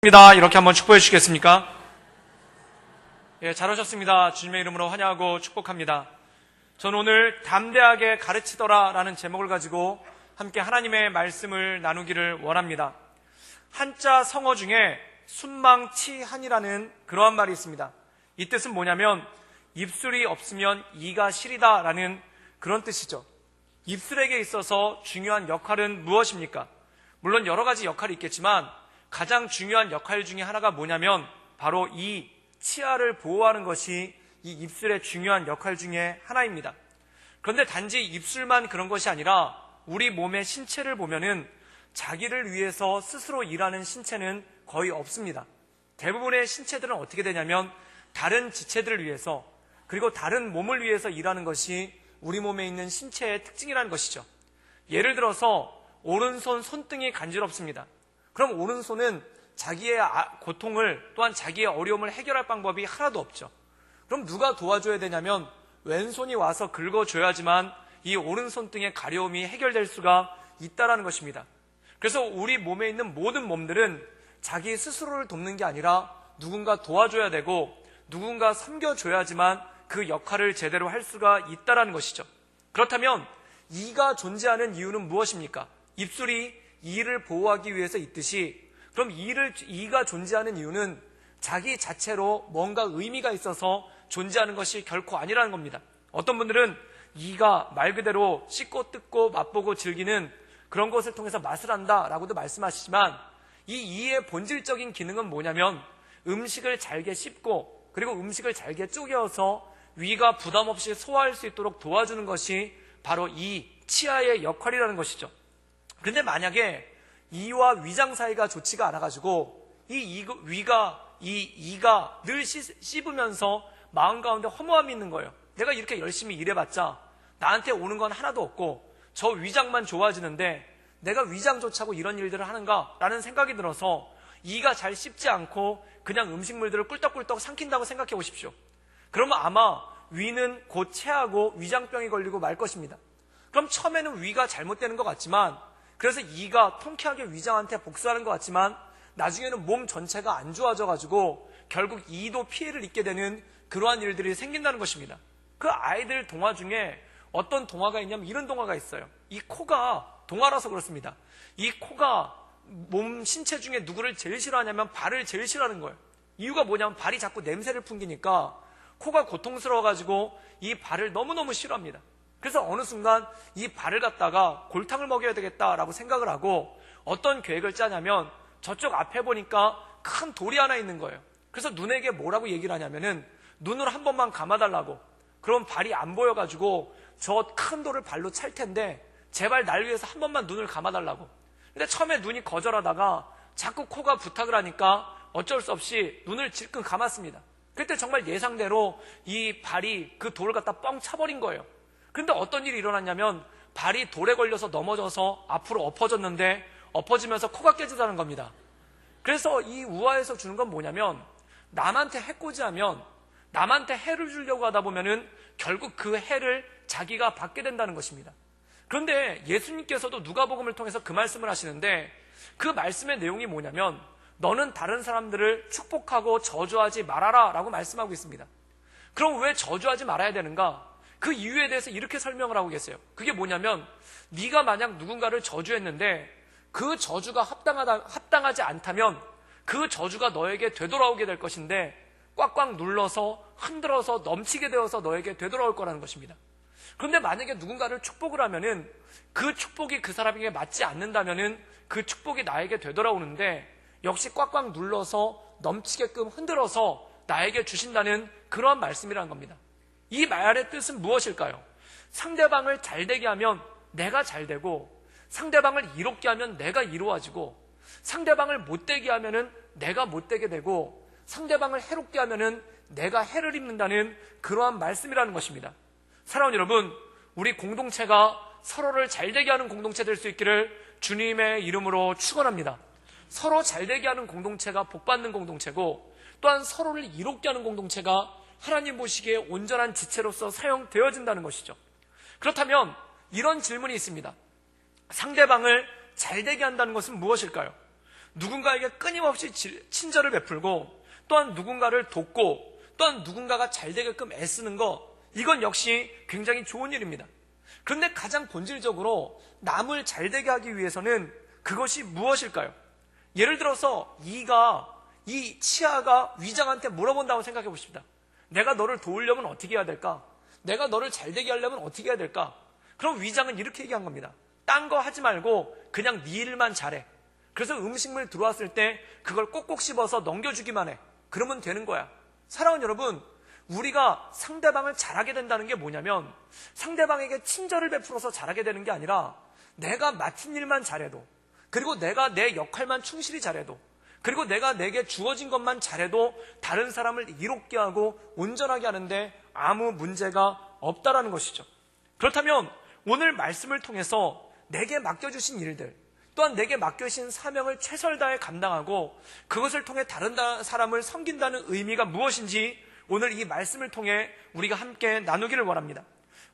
이렇게 한번 축복해 주시겠습니까? 예, 잘 오셨습니다. 주님의 이름으로 환영하고 축복합니다. 저는 오늘 담대하게 가르치더라 라는 제목을 가지고 함께 하나님의 말씀을 나누기를 원합니다. 한자 성어 중에 순망치한이라는 그러한 말이 있습니다. 이 뜻은 뭐냐면 입술이 없으면 이가 시리다 라는 그런 뜻이죠. 입술에게 있어서 중요한 역할은 무엇입니까? 물론 여러 가지 역할이 있겠지만 가장 중요한 역할 중에 하나가 뭐냐면 바로 이 치아를 보호하는 것이 이 입술의 중요한 역할 중에 하나입니다. 그런데 단지 입술만 그런 것이 아니라 우리 몸의 신체를 보면은 자기를 위해서 스스로 일하는 신체는 거의 없습니다. 대부분의 신체들은 어떻게 되냐면 다른 지체들을 위해서 그리고 다른 몸을 위해서 일하는 것이 우리 몸에 있는 신체의 특징이라는 것이죠. 예를 들어서 오른손 손등이 간지럽습니다. 그럼 오른손은 자기의 고통을 또한 자기의 어려움을 해결할 방법이 하나도 없죠. 그럼 누가 도와줘야 되냐면 왼손이 와서 긁어줘야지만 이 오른손등의 가려움이 해결될 수가 있다는 것입니다. 그래서 우리 몸에 있는 모든 몸들은 자기 스스로를 돕는 게 아니라 누군가 도와줘야 되고 누군가 섬겨줘야지만 그 역할을 제대로 할 수가 있다는 것이죠. 그렇다면 이가 존재하는 이유는 무엇입니까? 입술이 이를 보호하기 위해서 있듯이 그럼 이가 존재하는 이유는 자기 자체로 뭔가 의미가 있어서 존재하는 것이 결코 아니라는 겁니다. 어떤 분들은 이가 말 그대로 씻고 뜯고 맛보고 즐기는 그런 것을 통해서 맛을 한다라고도 말씀하시지만 이 이의 본질적인 기능은 뭐냐면 음식을 잘게 씹고 그리고 음식을 잘게 쪼개어서 위가 부담 없이 소화할 수 있도록 도와주는 것이 바로 이 치아의 역할이라는 것이죠. 근데 만약에 이와 위장 사이가 좋지가 않아가지고 이가 늘 씹으면서 마음 가운데 허무함이 있는 거예요. 내가 이렇게 열심히 일해봤자 나한테 오는 건 하나도 없고 저 위장만 좋아지는데 내가 위장조차 하고 이런 일들을 하는가? 라는 생각이 들어서 이가 잘 씹지 않고 그냥 음식물들을 꿀떡꿀떡 삼킨다고 생각해 보십시오. 그러면 아마 위는 곧 체하고 위장병이 걸리고 말 것입니다. 그럼 처음에는 위가 잘못되는 것 같지만 그래서 이가 통쾌하게 위장한테 복수하는 것 같지만 나중에는 몸 전체가 안 좋아져가지고 결국 이도 피해를 입게 되는 그러한 일들이 생긴다는 것입니다. 그 아이들 동화 중에 어떤 동화가 있냐면 이런 동화가 있어요. 이 코가 동화라서 그렇습니다. 이 코가 몸 신체 중에 누구를 제일 싫어하냐면 발을 제일 싫어하는 거예요. 이유가 뭐냐면 발이 자꾸 냄새를 풍기니까 코가 고통스러워가지고 이 발을 너무너무 싫어합니다. 그래서 어느 순간 이 발을 갖다가 골탕을 먹여야 되겠다라고 생각을 하고 어떤 계획을 짜냐면 저쪽 앞에 보니까 큰 돌이 하나 있는 거예요. 그래서 눈에게 뭐라고 얘기를 하냐면은 눈을 한 번만 감아달라고. 그럼 발이 안 보여가지고 저 큰 돌을 발로 찰 텐데 제발 날 위해서 한 번만 눈을 감아달라고. 근데 처음에 눈이 거절하다가 자꾸 코가 부탁을 하니까 어쩔 수 없이 눈을 질끈 감았습니다. 그때 정말 예상대로 이 발이 그 돌을 갖다 뻥 차버린 거예요. 근데 어떤 일이 일어났냐면 발이 돌에 걸려서 넘어져서 앞으로 엎어졌는데 엎어지면서 코가 깨지다는 겁니다. 그래서 이 우화에서 주는 건 뭐냐면 남한테 해코지하면 남한테 해를 주려고 하다 보면은 결국 그 해를 자기가 받게 된다는 것입니다. 그런데 예수님께서도 누가복음을 통해서 그 말씀을 하시는데 그 말씀의 내용이 뭐냐면 너는 다른 사람들을 축복하고 저주하지 말아라 라고 말씀하고 있습니다. 그럼 왜 저주하지 말아야 되는가? 그 이유에 대해서 이렇게 설명을 하고 계세요. 그게 뭐냐면 네가 만약 누군가를 저주했는데 그 저주가 합당하지 않다면 그 저주가 너에게 되돌아오게 될 것인데 꽉꽉 눌러서 흔들어서 넘치게 되어서 너에게 되돌아올 거라는 것입니다. 그런데 만약에 누군가를 축복을 하면은 그 축복이 그 사람에게 맞지 않는다면은 그 축복이 나에게 되돌아오는데 역시 꽉꽉 눌러서 넘치게끔 흔들어서 나에게 주신다는 그러한 말씀이라는 겁니다. 이 말의 뜻은 무엇일까요? 상대방을 잘되게 하면 내가 잘되고 상대방을 이롭게 하면 내가 이로워지고 상대방을 못되게 하면은 내가 못되게 되고 상대방을 해롭게 하면은 내가 해를 입는다는 그러한 말씀이라는 것입니다. 사랑하는 여러분, 우리 공동체가 서로를 잘되게 하는 공동체 될 수 있기를 주님의 이름으로 축원합니다. 서로 잘되게 하는 공동체가 복받는 공동체고 또한 서로를 이롭게 하는 공동체가 하나님 보시기에 온전한 지체로서 사용되어진다는 것이죠. 그렇다면 이런 질문이 있습니다. 상대방을 잘되게 한다는 것은 무엇일까요? 누군가에게 끊임없이 친절을 베풀고 또한 누군가를 돕고 또한 누군가가 잘 되게끔 애쓰는 거, 이건 역시 굉장히 좋은 일입니다. 그런데 가장 본질적으로 남을 잘 되게 하기 위해서는 그것이 무엇일까요? 예를 들어서 이 치아가 위장한테 물어본다고 생각해 보십니다. 내가 너를 도우려면 어떻게 해야 될까? 내가 너를 잘 되게 하려면 어떻게 해야 될까? 그럼 위장은 이렇게 얘기한 겁니다. 딴 거 하지 말고 그냥 네 일만 잘해. 그래서 음식물 들어왔을 때 그걸 꼭꼭 씹어서 넘겨주기만 해. 그러면 되는 거야. 사랑하는 여러분, 우리가 상대방을 잘하게 된다는 게 뭐냐면 상대방에게 친절을 베풀어서 잘하게 되는 게 아니라 내가 맡은 일만 잘해도, 그리고 내가 내 역할만 충실히 잘해도, 그리고 내가 내게 주어진 것만 잘해도 다른 사람을 이롭게 하고 온전하게 하는데 아무 문제가 없다라는 것이죠. 그렇다면 오늘 말씀을 통해서 내게 맡겨주신 일들, 또한 내게 맡겨주신 사명을 최선을 다해 감당하고 그것을 통해 다른 사람을 섬긴다는 의미가 무엇인지 오늘 이 말씀을 통해 우리가 함께 나누기를 원합니다.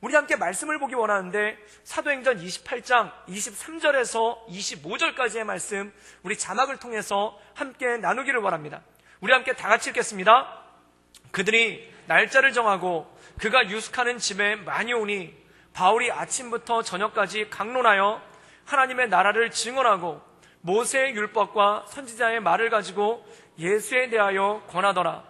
우리 함께 말씀을 보기 원하는데 사도행전 28장 23절에서 25절까지의 말씀, 우리 자막을 통해서 함께 나누기를 원합니다. 우리 함께 다 같이 읽겠습니다. 그들이 날짜를 정하고 그가 유숙하는 집에 많이 오니 바울이 아침부터 저녁까지 강론하여 하나님의 나라를 증언하고 모세의 율법과 선지자의 말을 가지고 예수에 대하여 권하더라.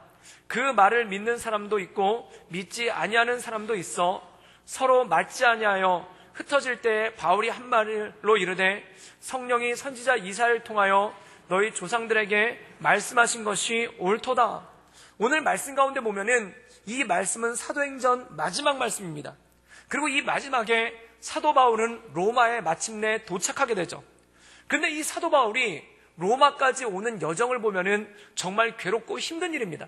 그 말을 믿는 사람도 있고 믿지 아니하는 사람도 있어 서로 맞지 아니하여 흩어질 때에 바울이 한 말로 이르되 성령이 선지자 이사야를 통하여 너희 조상들에게 말씀하신 것이 옳도다. 오늘 말씀 가운데 보면은 이 말씀은 사도행전 마지막 말씀입니다. 그리고 이 마지막에 사도 바울은 로마에 마침내 도착하게 되죠. 그런데 이 사도 바울이 로마까지 오는 여정을 보면은 정말 괴롭고 힘든 일입니다.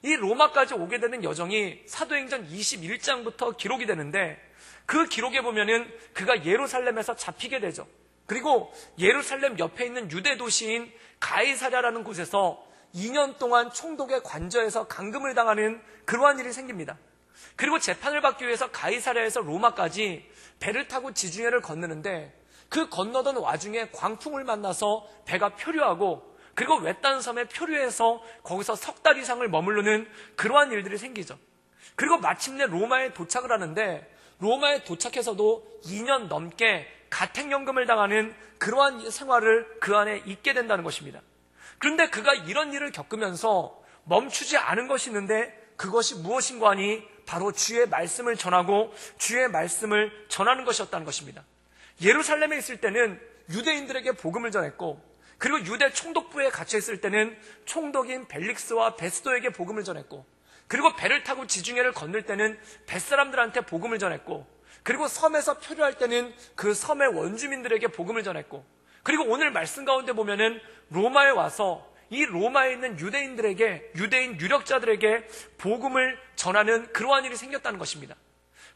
이 로마까지 오게 되는 여정이 사도행전 21장부터 기록이 되는데 그 기록에 보면은 그가 예루살렘에서 잡히게 되죠. 그리고 예루살렘 옆에 있는 유대 도시인 가이사랴라는 곳에서 2년 동안 총독의 관저에서 감금을 당하는 그러한 일이 생깁니다. 그리고 재판을 받기 위해서 가이사랴에서 로마까지 배를 타고 지중해를 건너는데 그 건너던 와중에 광풍을 만나서 배가 표류하고 그리고 외딴 섬에 표류해서 거기서 석 달 이상을 머무르는 그러한 일들이 생기죠. 그리고 마침내 로마에 도착을 하는데 로마에 도착해서도 2년 넘게 가택연금을 당하는 그러한 생활을 그 안에 있게 된다는 것입니다. 그런데 그가 이런 일을 겪으면서 멈추지 않은 것이 있는데 그것이 무엇인가 하니 바로 주의 말씀을 전하고 주의 말씀을 전하는 것이었다는 것입니다. 예루살렘에 있을 때는 유대인들에게 복음을 전했고 그리고 유대 총독부에 갇혀 있을 때는 총독인 벨릭스와 베스도에게 복음을 전했고 그리고 배를 타고 지중해를 건널 때는 벳사람들한테 복음을 전했고 그리고 섬에서 표류할 때는 그 섬의 원주민들에게 복음을 전했고 그리고 오늘 말씀 가운데 보면은 로마에 와서 이 로마에 있는 유대인들에게, 유대인 유력자들에게 복음을 전하는 그러한 일이 생겼다는 것입니다.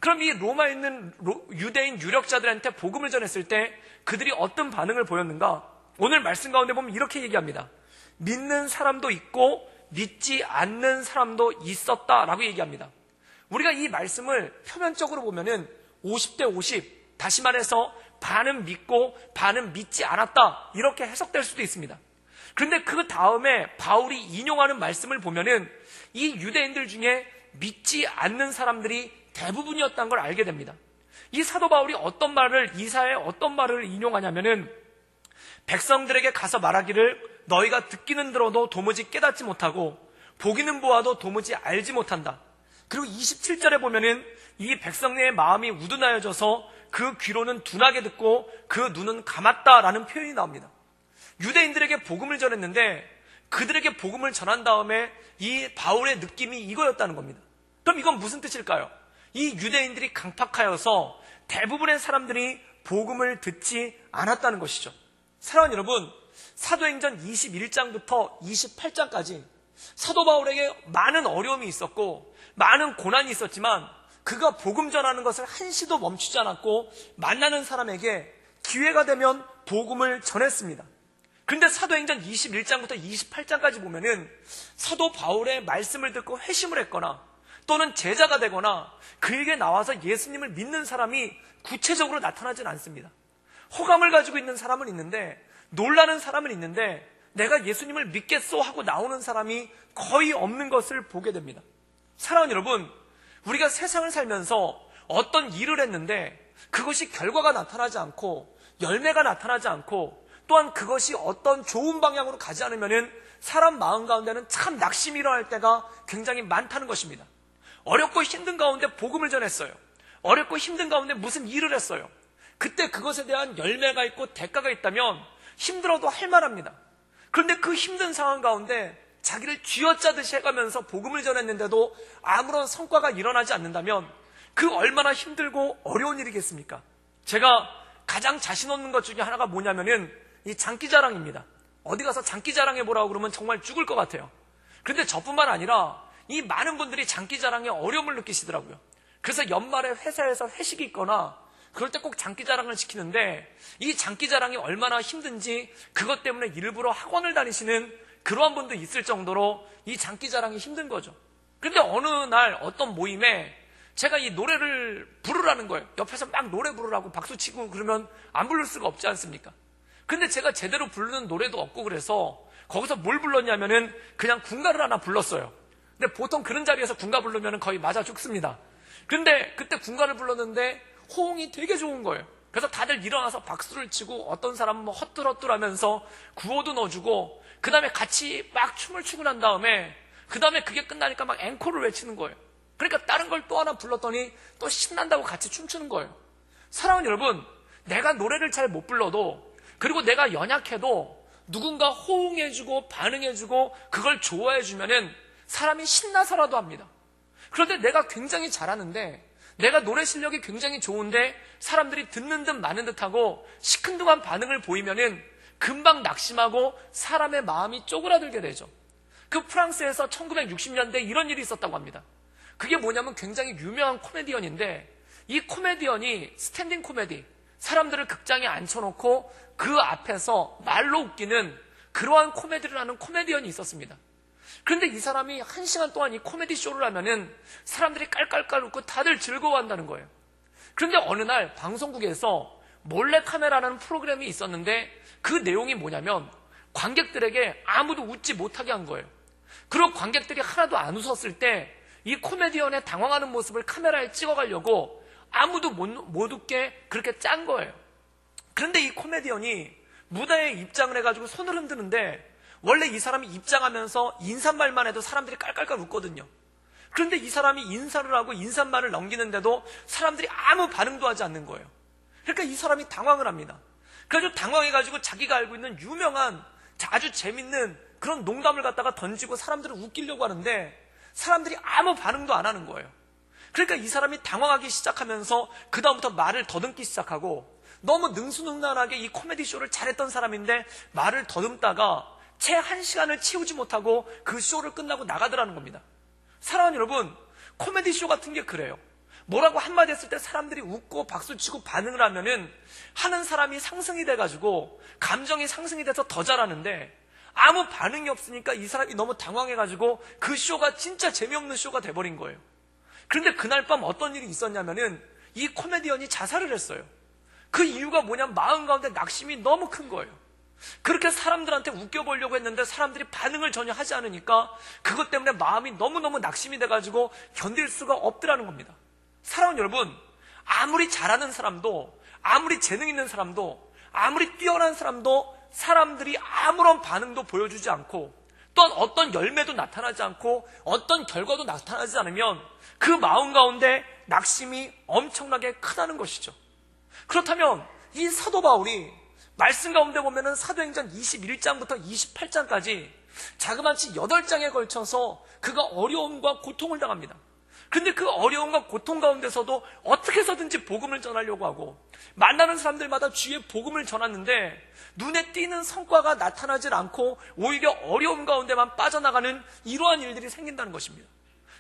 그럼 이 로마에 있는 유대인 유력자들한테 복음을 전했을 때 그들이 어떤 반응을 보였는가? 오늘 말씀 가운데 보면 이렇게 얘기합니다. 믿는 사람도 있고 믿지 않는 사람도 있었다라고 얘기합니다. 우리가 이 말씀을 표면적으로 보면은 50대 50, 다시 말해서 반은 믿고 반은 믿지 않았다 이렇게 해석될 수도 있습니다. 그런데 그 다음에 바울이 인용하는 말씀을 보면은 이 유대인들 중에 믿지 않는 사람들이 대부분이었다는 걸 알게 됩니다. 이 사도 바울이 이사야의 어떤 말을 인용하냐면은 백성들에게 가서 말하기를 너희가 듣기는 들어도 도무지 깨닫지 못하고 보기는 보아도 도무지 알지 못한다. 그리고 27절에 보면은 이 백성의 마음이 우둔하여져서 그 귀로는 둔하게 듣고 그 눈은 감았다라는 표현이 나옵니다. 유대인들에게 복음을 전했는데 그들에게 복음을 전한 다음에 이 바울의 느낌이 이거였다는 겁니다. 그럼 이건 무슨 뜻일까요? 이 유대인들이 강팍하여서 대부분의 사람들이 복음을 듣지 않았다는 것이죠. 사랑하는 여러분, 사도행전 21장부터 28장까지 사도 바울에게 많은 어려움이 있었고 많은 고난이 있었지만 그가 복음 전하는 것을 한시도 멈추지 않았고 만나는 사람에게 기회가 되면 복음을 전했습니다. 그런데 사도행전 21장부터 28장까지 보면은 사도 바울의 말씀을 듣고 회심을 했거나 또는 제자가 되거나 그에게 나와서 예수님을 믿는 사람이 구체적으로 나타나지는 않습니다. 호감을 가지고 있는 사람은 있는데 놀라는 사람은 있는데 내가 예수님을 믿겠소 하고 나오는 사람이 거의 없는 것을 보게 됩니다. 사랑하는 여러분, 우리가 세상을 살면서 어떤 일을 했는데 그것이 결과가 나타나지 않고 열매가 나타나지 않고 또한 그것이 어떤 좋은 방향으로 가지 않으면 사람 마음 가운데는 참 낙심이 일어날 때가 굉장히 많다는 것입니다. 어렵고 힘든 가운데 복음을 전했어요. 어렵고 힘든 가운데 무슨 일을 했어요. 그때 그것에 대한 열매가 있고 대가가 있다면 힘들어도 할 만합니다. 그런데 그 힘든 상황 가운데 자기를 쥐어짜듯이 해가면서 복음을 전했는데도 아무런 성과가 일어나지 않는다면 그 얼마나 힘들고 어려운 일이겠습니까? 제가 가장 자신 없는 것 중에 하나가 뭐냐면은 이 장기자랑입니다. 어디 가서 장기자랑해보라고 그러면 정말 죽을 것 같아요. 그런데 저뿐만 아니라 이 많은 분들이 장기자랑에 어려움을 느끼시더라고요. 그래서 연말에 회사에서 회식이 있거나 그럴 때 꼭 장기자랑을 시키는데 이 장기자랑이 얼마나 힘든지 그것 때문에 일부러 학원을 다니시는 그러한 분도 있을 정도로 이 장기자랑이 힘든 거죠. 그런데 어느 날 어떤 모임에 제가 이 노래를 부르라는 거예요. 옆에서 막 노래 부르라고 박수치고 그러면 안 부를 수가 없지 않습니까? 근데 제가 제대로 부르는 노래도 없고 그래서 거기서 뭘 불렀냐면은 그냥 군가를 하나 불렀어요. 근데 보통 그런 자리에서 군가 부르면 거의 맞아 죽습니다. 근데 그때 군가를 불렀는데 호응이 되게 좋은 거예요. 그래서 다들 일어나서 박수를 치고 어떤 사람은 뭐 헛들헛들 하면서 구호도 넣어주고 그 다음에 같이 막 춤을 추고 난 다음에 그 다음에 그게 끝나니까 막 앵콜을 외치는 거예요. 그러니까 다른 걸 또 하나 불렀더니 또 신난다고 같이 춤추는 거예요. 사랑하는 여러분, 내가 노래를 잘 못 불러도 그리고 내가 연약해도 누군가 호응해주고 반응해주고 그걸 좋아해주면은 사람이 신나서라도 합니다. 그런데 내가 굉장히 잘하는데 내가 노래 실력이 굉장히 좋은데 사람들이 듣는 듯 마는 듯하고 시큰둥한 반응을 보이면은 금방 낙심하고 사람의 마음이 쪼그라들게 되죠. 그 프랑스에서 1960년대에 이런 일이 있었다고 합니다. 그게 뭐냐면 굉장히 유명한 코미디언인데 이 코미디언이 스탠딩 코미디, 사람들을 극장에 앉혀놓고 그 앞에서 말로 웃기는 그러한 코미디를 하는 코미디언이 있었습니다. 그런데 이 사람이 1시간 동안 이 코미디 쇼를 하면은 사람들이 깔깔깔 웃고 다들 즐거워한다는 거예요. 그런데 어느 날 방송국에서 몰래카메라라는 프로그램이 있었는데 그 내용이 뭐냐면 관객들에게 아무도 웃지 못하게 한 거예요. 그리고 관객들이 하나도 안 웃었을 때 이 코미디언의 당황하는 모습을 카메라에 찍어가려고 아무도 못 웃게 그렇게 짠 거예요. 그런데 이 코미디언이 무대에 입장을 해가지고 손을 흔드는데 원래 이 사람이 입장하면서 인사말만 해도 사람들이 깔깔깔 웃거든요. 그런데 이 사람이 인사를 하고 인사말을 넘기는데도 사람들이 아무 반응도 하지 않는 거예요. 그러니까 이 사람이 당황을 합니다. 그래서 당황해가지고 자기가 알고 있는 유명한 아주 재밌는 그런 농담을 갖다가 던지고 사람들을 웃기려고 하는데 사람들이 아무 반응도 안 하는 거예요. 그러니까 이 사람이 당황하기 시작하면서 그 다음부터 말을 더듬기 시작하고 너무 능수능란하게 이 코미디 쇼를 잘했던 사람인데 말을 더듬다가 채 1시간을 채우지 못하고 그 쇼를 끝나고 나가더라는 겁니다. 사랑하는 여러분, 코미디 쇼 같은 게 그래요. 뭐라고 한마디 했을 때 사람들이 웃고 박수치고 반응을 하면은 하는 사람이 상승이 돼가지고 감정이 상승이 돼서 더 잘하는데 아무 반응이 없으니까 이 사람이 너무 당황해가지고 그 쇼가 진짜 재미없는 쇼가 돼버린 거예요. 그런데 그날 밤 어떤 일이 있었냐면은 이 코미디언이 자살을 했어요. 그 이유가 뭐냐면 마음 가운데 낙심이 너무 큰 거예요. 그렇게 사람들한테 웃겨보려고 했는데 사람들이 반응을 전혀 하지 않으니까 그것 때문에 마음이 너무너무 낙심이 돼가지고 견딜 수가 없더라는 겁니다. 사랑하는 여러분, 아무리 잘하는 사람도 아무리 재능 있는 사람도 아무리 뛰어난 사람도 사람들이 아무런 반응도 보여주지 않고 또한 어떤 열매도 나타나지 않고 어떤 결과도 나타나지 않으면 그 마음 가운데 낙심이 엄청나게 크다는 것이죠. 그렇다면 이 사도 바울이 말씀 가운데 보면은 사도행전 21장부터 28장까지 자그마치 8장에 걸쳐서 그가 어려움과 고통을 당합니다. 근데 그 어려움과 고통 가운데서도 어떻게 해서든지 복음을 전하려고 하고 만나는 사람들마다 주의 복음을 전하는데 눈에 띄는 성과가 나타나질 않고 오히려 어려움 가운데만 빠져나가는 이러한 일들이 생긴다는 것입니다.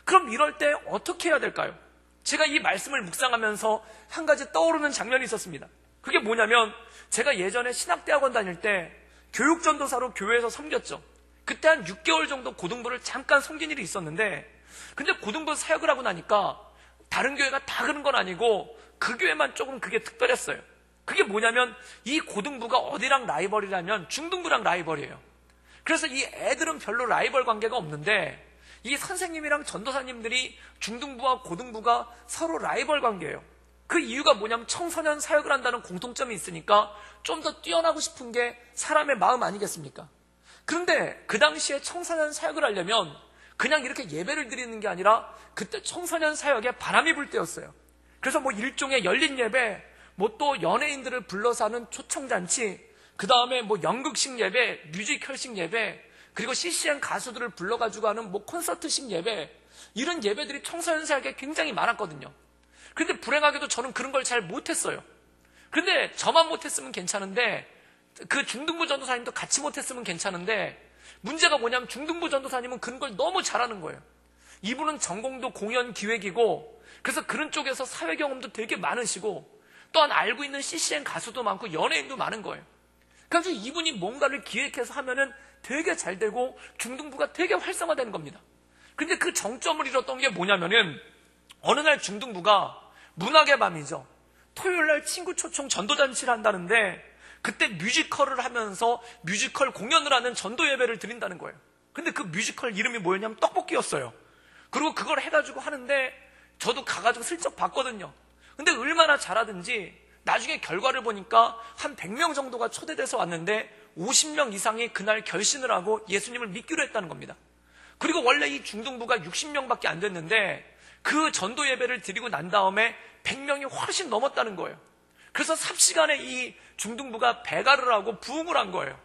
그럼 이럴 때 어떻게 해야 될까요? 제가 이 말씀을 묵상하면서 한 가지 떠오르는 장면이 있었습니다. 그게 뭐냐면 제가 예전에 신학대학원 다닐 때 교육전도사로 교회에서 섬겼죠. 그때 한 6개월 정도 고등부를 잠깐 섬긴 일이 있었는데 근데 고등부 사역을 하고 나니까 다른 교회가 다 그런 건 아니고 그 교회만 조금 그게 특별했어요. 그게 뭐냐면 이 고등부가 어디랑 라이벌이라면 중등부랑 라이벌이에요. 그래서 이 애들은 별로 라이벌 관계가 없는데 이 선생님이랑 전도사님들이 중등부와 고등부가 서로 라이벌 관계예요. 그 이유가 뭐냐면 청소년 사역을 한다는 공통점이 있으니까 좀 더 뛰어나고 싶은 게 사람의 마음 아니겠습니까? 그런데 그 당시에 청소년 사역을 하려면 그냥 이렇게 예배를 드리는 게 아니라 그때 청소년 사역에 바람이 불 때였어요. 그래서 뭐 일종의 열린 예배, 뭐 또 연예인들을 불러서 하는 초청잔치, 그 다음에 뭐 연극식 예배, 뮤지컬식 예배, 그리고 CCM 가수들을 불러가지고 하는 뭐 콘서트식 예배, 이런 예배들이 청소년 사역에 굉장히 많았거든요. 그런데 불행하게도 저는 그런 걸 잘 못했어요. 그런데 저만 못했으면 괜찮은데 그 중등부 전도사님도 같이 못했으면 괜찮은데 문제가 뭐냐면 중등부 전도사님은 그런 걸 너무 잘하는 거예요. 이분은 전공도 공연 기획이고 그래서 그런 쪽에서 사회 경험도 되게 많으시고 또한 알고 있는 CCM 가수도 많고 연예인도 많은 거예요. 그래서 이분이 뭔가를 기획해서 하면은 되게 잘 되고 중등부가 되게 활성화되는 겁니다. 근데 그 정점을 잃었던 게 뭐냐면은 어느 날 중등부가 문학의 밤이죠. 토요일 날 친구 초청 전도잔치를 한다는데 그때 뮤지컬을 하면서 뮤지컬 공연을 하는 전도 예배를 드린다는 거예요. 근데 그 뮤지컬 이름이 뭐였냐면 떡볶이였어요. 그리고 그걸 해가지고 하는데 저도 가가지고 슬쩍 봤거든요. 근데 얼마나 잘하든지 나중에 결과를 보니까 한 100명 정도가 초대돼서 왔는데 50명 이상이 그날 결신을 하고 예수님을 믿기로 했다는 겁니다. 그리고 원래 이 중등부가 60명밖에 안 됐는데 그 전도 예배를 드리고 난 다음에 100명이 훨씬 넘었다는 거예요. 그래서 삽시간에 이 중등부가 배가를 하고 부흥을 한 거예요.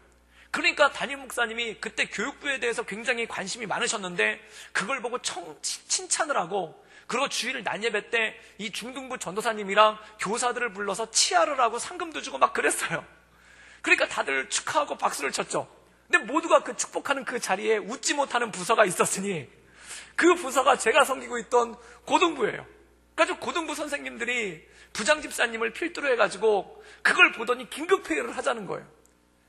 그러니까 담임 목사님이 그때 교육부에 대해서 굉장히 관심이 많으셨는데 그걸 보고 칭찬을 하고 그리고 주일 난예배 때 이 중등부 전도사님이랑 교사들을 불러서 치아를 하고 상금도 주고 막 그랬어요. 그러니까 다들 축하하고 박수를 쳤죠. 근데 모두가 그 축복하는 그 자리에 웃지 못하는 부서가 있었으니 그 부서가 제가 섬기고 있던 고등부예요. 그래서 고등부 선생님들이 부장집사님을 필두로 해가지고 그걸 보더니 긴급회의를 하자는 거예요.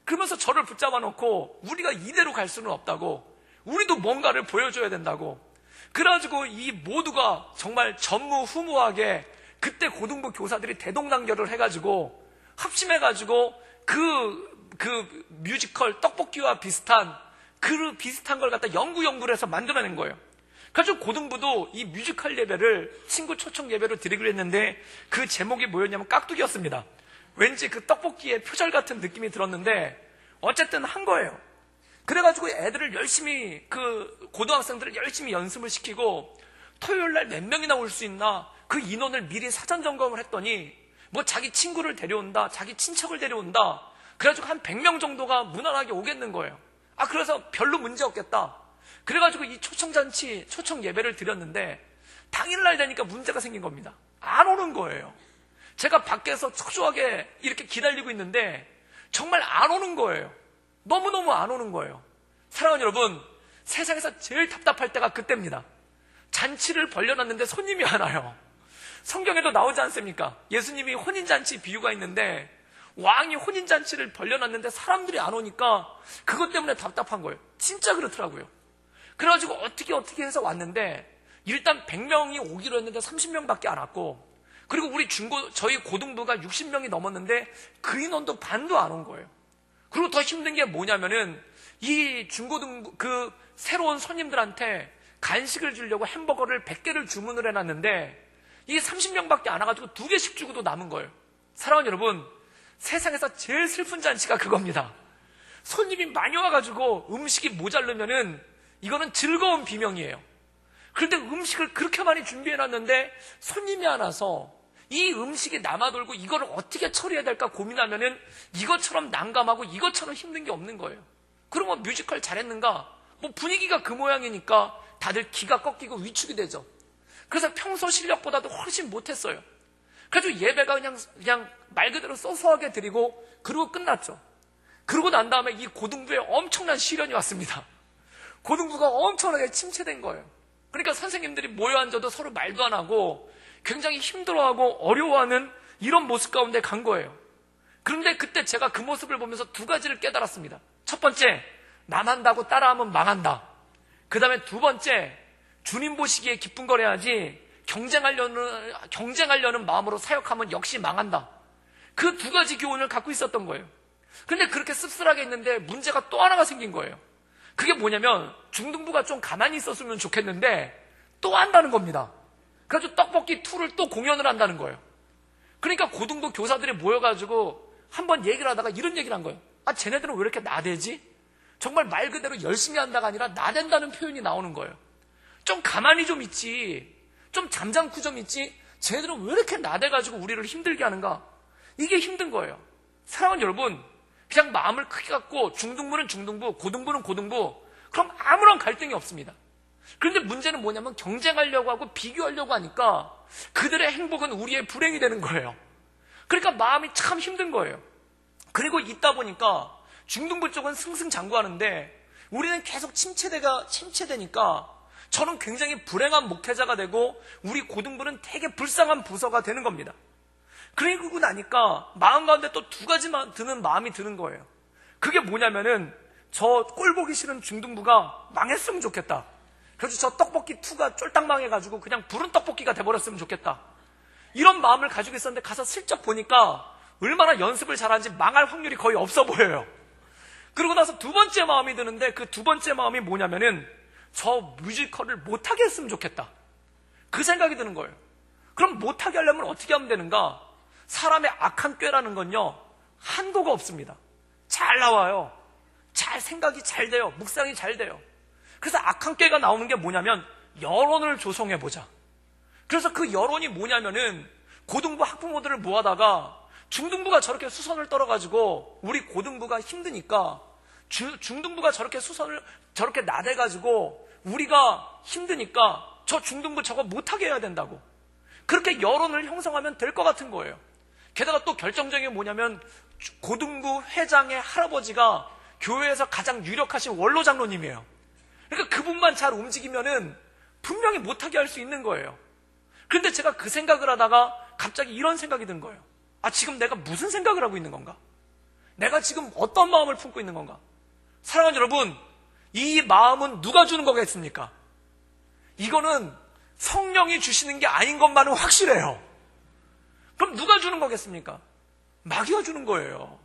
그러면서 저를 붙잡아 놓고 우리가 이대로 갈 수는 없다고, 우리도 뭔가를 보여줘야 된다고. 그래가지고 이 모두가 정말 전무후무하게 그때 고등부 교사들이 대동단결을 해가지고 합심해가지고 그 뮤지컬 떡볶이와 비슷한 걸 갖다 연구를 해서 만들어낸 거예요. 그래서 고등부도 이 뮤지컬 예배를 친구 초청 예배로 드리기로 했는데 그 제목이 뭐였냐면 깍두기였습니다. 왠지 그 떡볶이의 표절 같은 느낌이 들었는데 어쨌든 한 거예요. 그래가지고 애들을 열심히 고등학생들을 열심히 연습을 시키고 토요일 날 몇 명이나 올 수 있나 그 인원을 미리 사전 점검을 했더니 뭐 자기 친구를 데려온다, 자기 친척을 데려온다. 그래가지고 한 100명 정도가 무난하게 오겠는 거예요. 그래서 별로 문제 없겠다. 그래가지고 이 초청 예배를 드렸는데 당일날 되니까 문제가 생긴 겁니다. 안 오는 거예요. 제가 밖에서 초조하게 이렇게 기다리고 있는데 정말 안 오는 거예요. 너무너무 안 오는 거예요. 사랑하는 여러분, 세상에서 제일 답답할 때가 그때입니다. 잔치를 벌려놨는데 손님이 안 와요. 성경에도 나오지 않습니까? 예수님이 혼인잔치 비유가 있는데 왕이 혼인잔치를 벌려놨는데 사람들이 안 오니까 그것 때문에 답답한 거예요. 진짜 그렇더라고요. 그래가지고 어떻게 해서 왔는데 일단 100명이 오기로 했는데 30명밖에 안 왔고, 그리고 저희 고등부가 60명이 넘었는데 그 인원도 반도 안 온 거예요. 그리고 더 힘든 게 뭐냐면은 이 중고등부 새로운 손님들한테 간식을 주려고 햄버거를 100개를 주문을 해놨는데 이게 30명밖에 안 와가지고 2개씩 주고도 남은 거예요. 사랑하는 여러분, 세상에서 제일 슬픈 잔치가 그겁니다. 손님이 많이 와가지고 음식이 모자르면은 이거는 즐거운 비명이에요. 그런데 음식을 그렇게 많이 준비해놨는데 손님이 안 와서 이 음식이 남아돌고 이거를 어떻게 처리해야 될까 고민하면은 이것처럼 난감하고 이것처럼 힘든 게 없는 거예요. 그러면 뮤지컬 잘했는가? 뭐 분위기가 그 모양이니까 다들 기가 꺾이고 위축이 되죠. 그래서 평소 실력보다도 훨씬 못했어요. 그래서 예배가 그냥 말 그대로 소소하게 드리고 그러고 끝났죠. 그러고 난 다음에 이 고등부에 엄청난 시련이 왔습니다. 고등부가 엄청나게 침체된 거예요. 그러니까 선생님들이 모여 앉아도 서로 말도 안 하고 굉장히 힘들어하고 어려워하는 이런 모습 가운데 간 거예요. 그런데 그때 제가 그 모습을 보면서 2가지를 깨달았습니다. 첫 번째, 남한다고 따라하면 망한다. 그 다음에 2번째, 주님 보시기에 기쁜 거래야지 경쟁하려는 마음으로 사역하면 역시 망한다. 그 2가지 교훈을 갖고 있었던 거예요. 근데 그렇게 씁쓸하게 있는데 문제가 또 하나가 생긴 거예요. 그게 뭐냐면 중등부가 좀 가만히 있었으면 좋겠는데 또 한다는 겁니다. 그래서 떡볶이 2를 또 공연을 한다는 거예요. 그러니까 고등부 교사들이 모여가지고 한번 얘기를 하다가 이런 얘기를 한 거예요. 아, 쟤네들은 왜 이렇게 나대지? 정말 말 그대로 열심히 한다가 아니라 나댄다는 표현이 나오는 거예요. 좀 가만히 좀 있지, 좀 잠잠고 좀 있지, 쟤네들은 왜 이렇게 나대가지고 우리를 힘들게 하는가? 이게 힘든 거예요. 사랑하는 여러분, 그냥 마음을 크게 갖고 중등부는 중등부, 고등부는 고등부, 그럼 아무런 갈등이 없습니다. 그런데 문제는 뭐냐면 경쟁하려고 하고 비교하려고 하니까 그들의 행복은 우리의 불행이 되는 거예요. 그러니까 마음이 참 힘든 거예요. 그리고 있다 보니까 중등부 쪽은 승승장구하는데 우리는 계속 침체되니까 저는 굉장히 불행한 목회자가 되고 우리 고등부는 되게 불쌍한 부서가 되는 겁니다. 그러고 나니까 마음 가운데 또 2가지만 드는 마음이 드는 거예요. 그게 뭐냐면은 저 꼴보기 싫은 중등부가 망했으면 좋겠다. 그래서 저 떡볶이 2가 쫄딱 망해가지고 그냥 부른 떡볶이가 돼버렸으면 좋겠다. 이런 마음을 가지고 있었는데 가서 슬쩍 보니까 얼마나 연습을 잘하는지 망할 확률이 거의 없어 보여요. 그러고 나서 2번째 마음이 드는데 그 2번째 마음이 뭐냐면은 저 뮤지컬을 못하게 했으면 좋겠다. 그 생각이 드는 거예요. 그럼 못하게 하려면 어떻게 하면 되는가? 사람의 악한 꾀라는 건요, 한도가 없습니다. 잘 나와요. 잘 생각이 잘 돼요. 묵상이 잘 돼요. 그래서 악한 꾀가 나오는 게 뭐냐면 여론을 조성해보자. 그래서 그 여론이 뭐냐면은 고등부 학부모들을 모아다가 중등부가 저렇게 수선을 떨어가지고 우리 고등부가 힘드니까 중등부가 저렇게 수선을 저렇게 나대가지고 우리가 힘드니까 저 중등부 저거 못하게 해야 된다고. 그렇게 여론을 형성하면 될 것 같은 거예요. 게다가 또 결정적인 게 뭐냐면 고등부 회장의 할아버지가 교회에서 가장 유력하신 원로 장로님이에요. 그러니까 그분만 잘 움직이면은 분명히 못하게 할 수 있는 거예요. 그런데 제가 그 생각을 하다가 갑자기 이런 생각이 든 거예요. 아, 지금 내가 무슨 생각을 하고 있는 건가? 내가 지금 어떤 마음을 품고 있는 건가? 사랑하는 여러분, 이 마음은 누가 주는 거겠습니까? 이거는 성령이 주시는 게 아닌 것만은 확실해요. 그럼 누가 주는 거겠습니까? 마귀가 주는 거예요.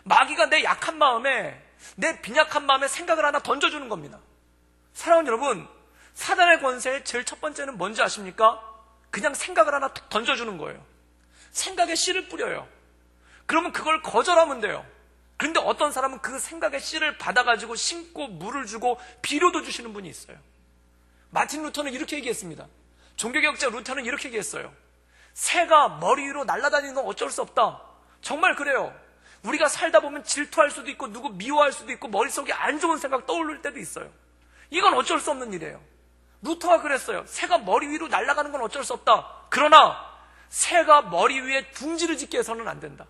마귀가 내 약한 마음에, 내 빈약한 마음에 생각을 하나 던져주는 겁니다. 사랑하는 여러분, 사단의 권세의 제일 첫 번째는 뭔지 아십니까? 그냥 생각을 하나 툭 던져주는 거예요. 생각에 씨를 뿌려요. 그러면 그걸 거절하면 돼요. 그런데 어떤 사람은 그 생각의 씨를 받아가지고 심고 물을 주고 비료도 주시는 분이 있어요. 마틴 루터는 이렇게 얘기했습니다. 종교개혁자 루터는 이렇게 얘기했어요. 새가 머리 위로 날아다니는 건 어쩔 수 없다. 정말 그래요. 우리가 살다 보면 질투할 수도 있고 누구 미워할 수도 있고 머릿속에 안 좋은 생각 떠오를 때도 있어요. 이건 어쩔 수 없는 일이에요. 루터가 그랬어요. 새가 머리 위로 날아가는 건 어쩔 수 없다. 그러나 새가 머리 위에 둥지를 짓게 해서는 안 된다.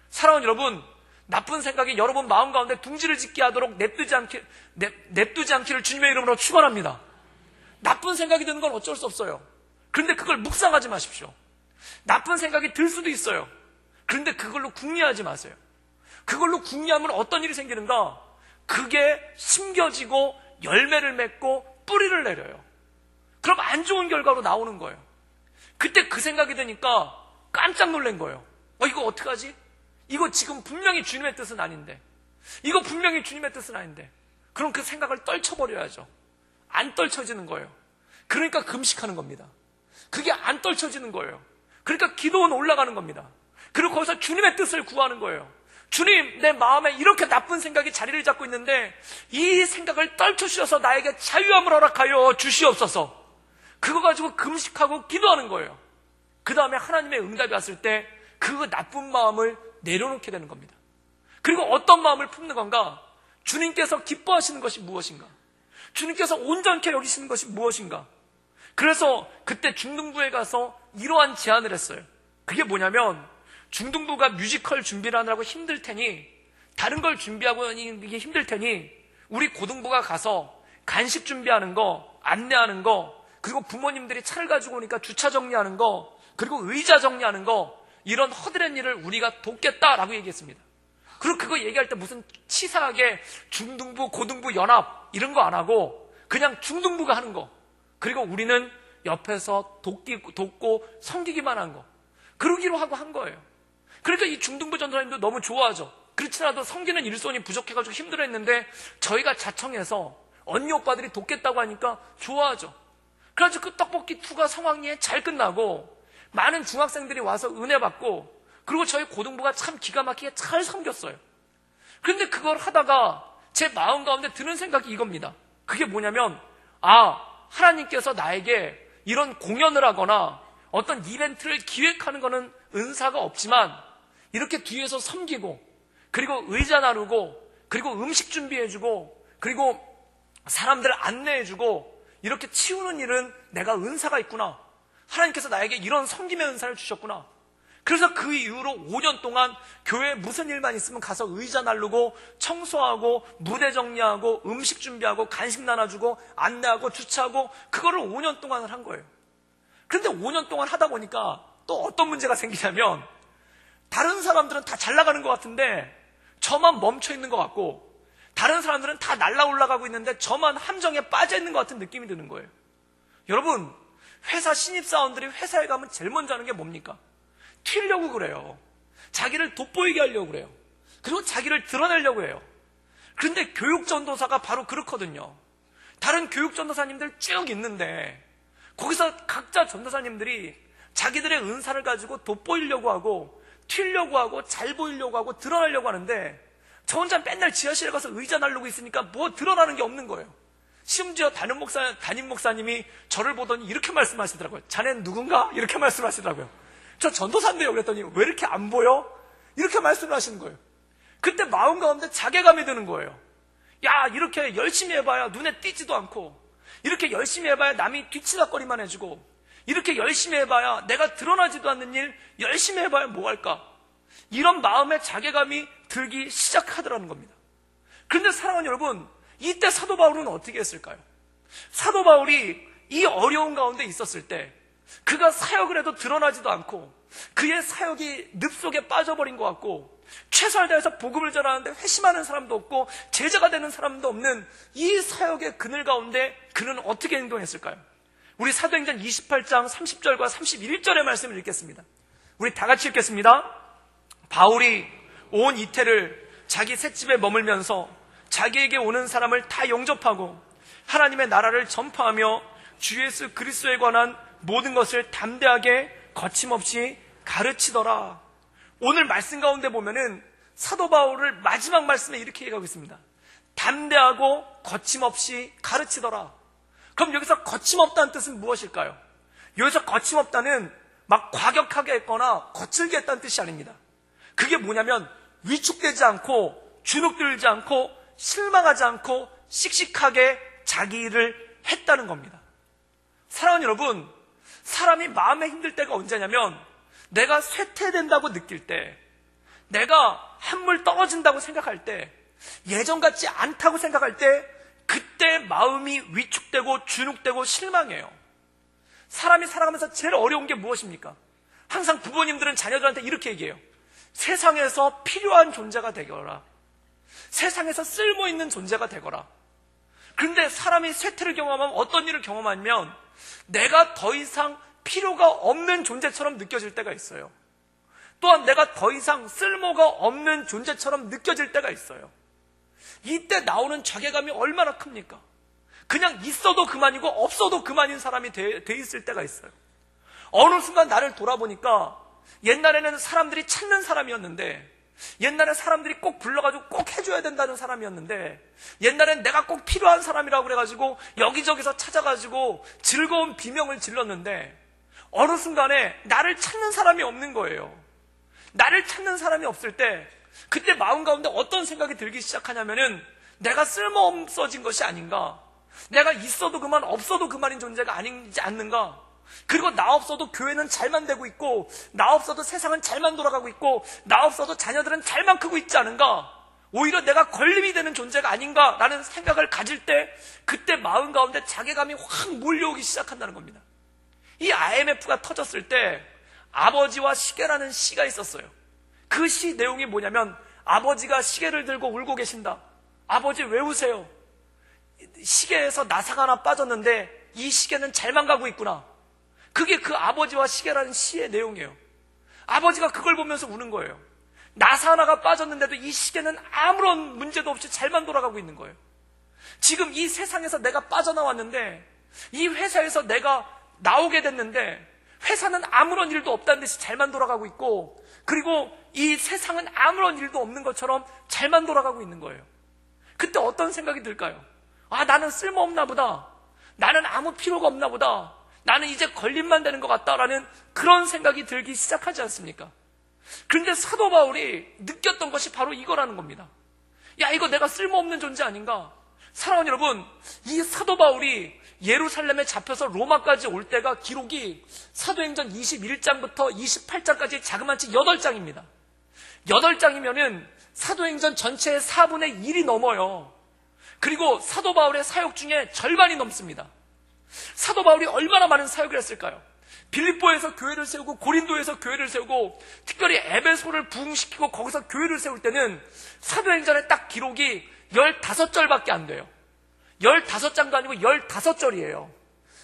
사랑하는 여러분, 나쁜 생각이 여러분 마음 가운데 둥지를 짓게 하도록 냅두지 않기를 주님의 이름으로 축원합니다. 나쁜 생각이 드는 건 어쩔 수 없어요. 그런데 그걸 묵상하지 마십시오. 나쁜 생각이 들 수도 있어요. 그런데 그걸로 궁리하지 마세요. 그걸로 궁리하면 어떤 일이 생기는가? 그게 심겨지고 열매를 맺고 뿌리를 내려요. 그럼 안 좋은 결과로 나오는 거예요. 그때 그 생각이 드니까 깜짝 놀란 거예요. 이거 어떡하지? 이거 지금 분명히 주님의 뜻은 아닌데. 이거 분명히 주님의 뜻은 아닌데. 그럼 그 생각을 떨쳐버려야죠. 안 떨쳐지는 거예요. 그러니까 금식하는 겁니다. 그게 안 떨쳐지는 거예요. 그러니까 기도는 올라가는 겁니다. 그리고 거기서 주님의 뜻을 구하는 거예요. 주님, 내 마음에 이렇게 나쁜 생각이 자리를 잡고 있는데 이 생각을 떨쳐주셔서 나에게 자유함을 허락하여 주시옵소서. 그거 가지고 금식하고 기도하는 거예요. 그 다음에 하나님의 응답이 왔을 때 그 나쁜 마음을 내려놓게 되는 겁니다. 그리고 어떤 마음을 품는 건가? 주님께서 기뻐하시는 것이 무엇인가? 주님께서 온전케 여기시는 것이 무엇인가? 그래서 그때 중등부에 가서 이러한 제안을 했어요. 그게 뭐냐면 중등부가 뮤지컬 준비를 하느라고 힘들 테니, 다른 걸 준비하고 이게 힘들 테니 우리 고등부가 가서 간식 준비하는 거, 안내하는 거, 그리고 부모님들이 차를 가지고 오니까 주차 정리하는 거, 그리고 의자 정리하는 거, 이런 허드렛 일을 우리가 돕겠다라고 얘기했습니다. 그리고 그거 얘기할 때 무슨 치사하게 중등부, 고등부 연합 이런 거 안 하고 그냥 중등부가 하는 거, 그리고 우리는 옆에서 돕고 섬기기만 한 거, 그러기로 하고 한 거예요. 그러니까 이 중등부 전도사님도 너무 좋아하죠. 그렇지 않아도 섬기는 일손이 부족해가지고 힘들어했는데 저희가 자청해서 언니 오빠들이 돕겠다고 하니까 좋아하죠. 그래가지고 그 떡볶이 투가 성황리에 잘 끝나고 많은 중학생들이 와서 은혜 받고, 그리고 저희 고등부가 참 기가 막히게 잘 섬겼어요. 그런데 그걸 하다가 제 마음 가운데 드는 생각이 이겁니다. 그게 뭐냐면, 하나님께서 나에게 이런 공연을 하거나 어떤 이벤트를 기획하는 거는 은사가 없지만 이렇게 뒤에서 섬기고, 그리고 의자 나누고, 그리고 음식 준비해주고, 그리고 사람들 안내해주고, 이렇게 치우는 일은 내가 은사가 있구나. 하나님께서 나에게 이런 섬김의 은사를 주셨구나. 그래서 그 이후로 5년 동안 교회에 무슨 일만 있으면 가서 의자 나르고 청소하고 무대 정리하고 음식 준비하고 간식 나눠주고 안내하고 주차하고, 그거를 5년 동안 한 거예요. 그런데 5년 동안 하다 보니까 또 어떤 문제가 생기냐면, 다른 사람들은 다 잘 나가는 것 같은데 저만 멈춰 있는 것 같고, 다른 사람들은 다 날라 올라가고 있는데 저만 함정에 빠져 있는 것 같은 느낌이 드는 거예요. 여러분, 회사 신입사원들이 회사에 가면 제일 먼저 하는 게 뭡니까? 튀려고 그래요. 자기를 돋보이게 하려고 그래요. 그리고 자기를 드러내려고 해요. 그런데 교육전도사가 바로 그렇거든요. 다른 교육전도사님들 쭉 있는데 거기서 각자 전도사님들이 자기들의 은사를 가지고 돋보이려고 하고 튀려고 하고 잘 보이려고 하고 드러내려고 하는데, 저 혼자 맨날 지하실에 가서 의자 나르고 있으니까 뭐 드러나는 게 없는 거예요. 심지어 담임 목사님이 저를 보더니 이렇게 말씀하시더라고요. 자넨 누군가? 이렇게 말씀하시더라고요. 저 전도사인데요. 그랬더니 왜 이렇게 안 보여? 이렇게 말씀을 하시는 거예요. 그때 마음 가운데 자괴감이 드는 거예요. 야, 이렇게 열심히 해봐야 눈에 띄지도 않고, 이렇게 열심히 해봐야 남이 뒤치다거리만 해주고, 이렇게 열심히 해봐야 내가 드러나지도 않는 일 열심히 해봐야 뭐 할까? 이런 마음의 자괴감이 들기 시작하더라는 겁니다. 그런데 사랑하는 여러분, 이때 사도 바울은 어떻게 했을까요? 사도 바울이 이 어려운 가운데 있었을 때 그가 사역을 해도 드러나지도 않고 그의 사역이 늪속에 빠져버린 것 같고, 최선을 다해서 복음을 전하는데 회심하는 사람도 없고 제자가 되는 사람도 없는 이 사역의 그늘 가운데 그는 어떻게 행동했을까요? 우리 사도행전 28장 30절과 31절의 말씀을 읽겠습니다. 우리 다 같이 읽겠습니다. 바울이 온 이태를 자기 셋집에 머물면서 자기에게 오는 사람을 다 영접하고 하나님의 나라를 전파하며 주 예수 그리스도에 관한 모든 것을 담대하게 거침없이 가르치더라. 오늘 말씀 가운데 보면은 사도 바울을 마지막 말씀에 이렇게 얘기하고 있습니다. 담대하고 거침없이 가르치더라. 그럼 여기서 거침없다는 뜻은 무엇일까요? 여기서 거침없다는 막 과격하게 했거나 거칠게 했다는 뜻이 아닙니다. 그게 뭐냐면 위축되지 않고 주눅들지 않고 실망하지 않고 씩씩하게 자기 일을 했다는 겁니다. 사랑하는 여러분, 사람이 마음에 힘들 때가 언제냐면 내가 쇠퇴된다고 느낄 때, 내가 한물 떨어진다고 생각할 때, 예전 같지 않다고 생각할 때, 그때 마음이 위축되고 주눅되고 실망해요. 사람이 살아가면서 제일 어려운 게 무엇입니까? 항상 부모님들은 자녀들한테 이렇게 얘기해요. 세상에서 필요한 존재가 되거라. 세상에서 쓸모있는 존재가 되거라. 그런데 사람이 쇠퇴를 경험하면 어떤 일을 경험하면 내가 더 이상 필요가 없는 존재처럼 느껴질 때가 있어요. 또한 내가 더 이상 쓸모가 없는 존재처럼 느껴질 때가 있어요. 이때 나오는 자괴감이 얼마나 큽니까? 그냥 있어도 그만이고 없어도 그만인 사람이 돼 있을 때가 있어요. 어느 순간 나를 돌아보니까 옛날에는 사람들이 찾는 사람이었는데, 옛날에 사람들이 꼭 불러가지고 꼭 해줘야 된다는 사람이었는데, 옛날엔 내가 꼭 필요한 사람이라고 그래가지고 여기저기서 찾아가지고 즐거운 비명을 질렀는데, 어느 순간에 나를 찾는 사람이 없는 거예요. 나를 찾는 사람이 없을 때 그때 마음 가운데 어떤 생각이 들기 시작하냐면은 내가 쓸모없어진 것이 아닌가, 내가 있어도 그만 없어도 그만인 존재가 아니지 않는가, 그리고 나 없어도 교회는 잘만 되고 있고 나 없어도 세상은 잘만 돌아가고 있고 나 없어도 자녀들은 잘만 크고 있지 않은가, 오히려 내가 걸림이 되는 존재가 아닌가라는 생각을 가질 때 그때 마음 가운데 자괴감이 확 몰려오기 시작한다는 겁니다. 이 IMF가 터졌을 때 아버지와 시계라는 시가 있었어요. 그 시 내용이 뭐냐면 아버지가 시계를 들고 울고 계신다. 아버지 왜 우세요? 시계에서 나사가 하나 빠졌는데 이 시계는 잘만 가고 있구나. 그게 그 아버지와 시계라는 시의 내용이에요. 아버지가 그걸 보면서 우는 거예요. 나사 하나가 빠졌는데도 이 시계는 아무런 문제도 없이 잘만 돌아가고 있는 거예요. 지금 이 세상에서 내가 빠져나왔는데, 이 회사에서 내가 나오게 됐는데, 회사는 아무런 일도 없다는 듯이 잘만 돌아가고 있고, 그리고 이 세상은 아무런 일도 없는 것처럼 잘만 돌아가고 있는 거예요. 그때 어떤 생각이 들까요? 아, 나는 쓸모없나 보다. 나는 아무 필요가 없나 보다. 나는 이제 걸림만 되는 것 같다라는 그런 생각이 들기 시작하지 않습니까? 그런데 사도 바울이 느꼈던 것이 바로 이거라는 겁니다. 야, 이거 내가 쓸모없는 존재 아닌가? 사랑하는 여러분, 이 사도 바울이 예루살렘에 잡혀서 로마까지 올 때가 기록이 사도행전 21장부터 28장까지 자그마치 8장입니다. 8장이면은 사도행전 전체의 4분의 1이 넘어요. 그리고 사도 바울의 사역 중에 절반이 넘습니다. 사도 바울이 얼마나 많은 사역을 했을까요? 빌립보에서 교회를 세우고 고린도에서 교회를 세우고 특별히 에베소를 부흥시키고 거기서 교회를 세울 때는 사도행전의 딱 기록이 15절밖에 안 돼요. 15장도 아니고 15절이에요.